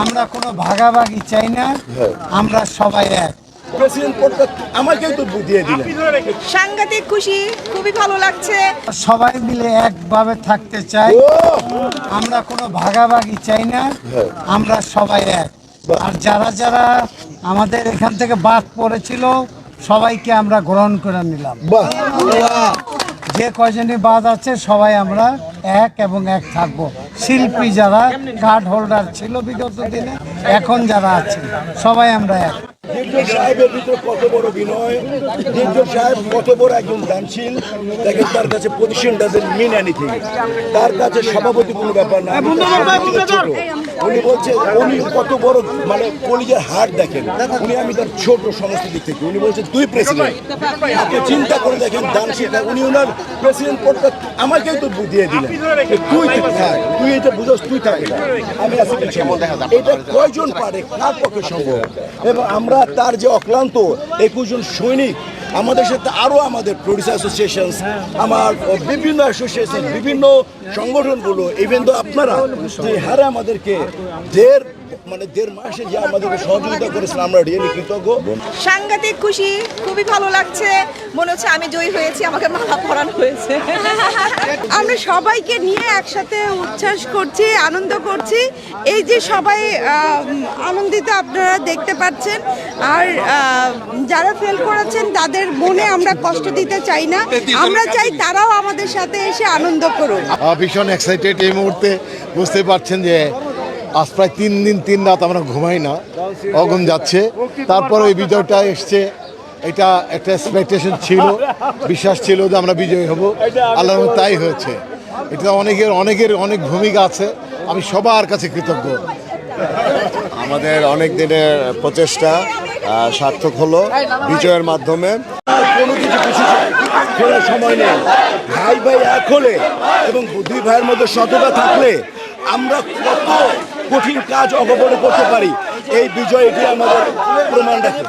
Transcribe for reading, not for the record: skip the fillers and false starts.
আমরা কোনো ভাগাভাগি চাই না, আমরা সবাই এক। প্রেসিডেন্ট পদটা আমাকেই তো দিয়ে দিলেন। সাংঘাতিক খুশি, খুবই ভালো লাগছে। সবাই মিলে একভাবে থাকতে চাই, আমরা কোনো ভাগাভাগি চাই না, আমরা সবাই এক। আর যারা যারা আমাদের এখান থেকে বাদ পড়েছিল সবাইকে আমরা গ্রহণ করে নিলাম। যে কয়জনই বাদ আছে সবাই আমরা এক এবং এক থাকবো। শিল্পী যারা কার্ড হোল্ডার ছিল বিগত দিনে, এখন যারা আছে সবাই আমরা এক। ডিরেক্টর সাহেবের ভিতরে কত বড় বিনয়, ডিরেক্টর সাহেব কত বড় একজন দানশীল। দেখেন তার কাছে পজিশন ডাজেন্ট মিন এনিথিং, তার কাছে সভাপতি কোনো ব্যাপার না। ছোট উনি বলছে উনি কত বড় মানে কলিজার হাট দেখেন উনি, আমি তার ছোট সমস্ত দিক থেকে। উনি বলছেন তুই প্রেসিডেন্ট, আপনি চিন্তা করে দেখেন দানশীল। উনি ওনার প্রেসিডেন্ট পদটা আমাকেই তো দিয়ে দিলেন। তুই থাক, তুই এটা বুঝোস, তুই থাকে না, আমি আছি। এটা কয়জন পারে, কার পক্ষে সম্ভব? এবং আমরা তার যে অক্লান্ত 21 জন সৈনিক, আমাদের সাথে আরো আমাদের প্রডিউসার অ্যাসোসিয়েশন, আমার বিভিন্ন অ্যাসোসিয়েশন, বিভিন্ন সংগঠনগুলো, ইভেন তো আপনারা যে হারে আমাদেরকে দেড় মাসে যে আমাদেরকে সহযোগিতা করেছেন, আমরা রিয়েলি কৃতজ্ঞ। সাংঘাতিক খুশি, খুবই ভালো লাগছে। মনে হচ্ছে আমি জয়ী হয়েছি, আমাকে মালা পরানো হয়েছে। আমরা সবাইকে নিয়ে একসাথে উচ্ছ্বাস করছি, আনন্দ করছি। এই যে সবাই আনন্দিত আপনারা দেখতে পাচ্ছেন। আর যারা ফেল করেছেন তাদের মনে আমরা কষ্ট দিতে চাই না, আমরা চাই তারাও আমাদের সাথে এসে আনন্দ করুন। ভীষণ এক্সাইটেড এই মুহূর্তে। বুঝতে পারছেন যে আজ প্রায় 3 দিন 3 রাত আমরা ঘুমাই না, অগুন যাচ্ছে। তারপর ওই বিজয়টা এসছে, এটা একটা এক্সপেকটেশন ছিল, বিশ্বাস ছিল যে আমরা বিজয়ী হব। আল্লাহর রহমতে তাই হয়েছে। এটা অনেক ভূমিকা আছে, আমি সবার কাছে কৃতজ্ঞ। আমাদের অনেক দিনের প্রচেষ্টা সার্থক হলো বিজয়ের মাধ্যমে। কোনো কিছু ফেরার সময় নেই। ভাই ভাই এক হলে এবং দুই ভাইয়ের মধ্যে সততা থাকলে আমরা কত কঠিন কাজ অগোপনে করতে পারি। এই বিজয় এটি আমাদের প্রমাণ রাখে।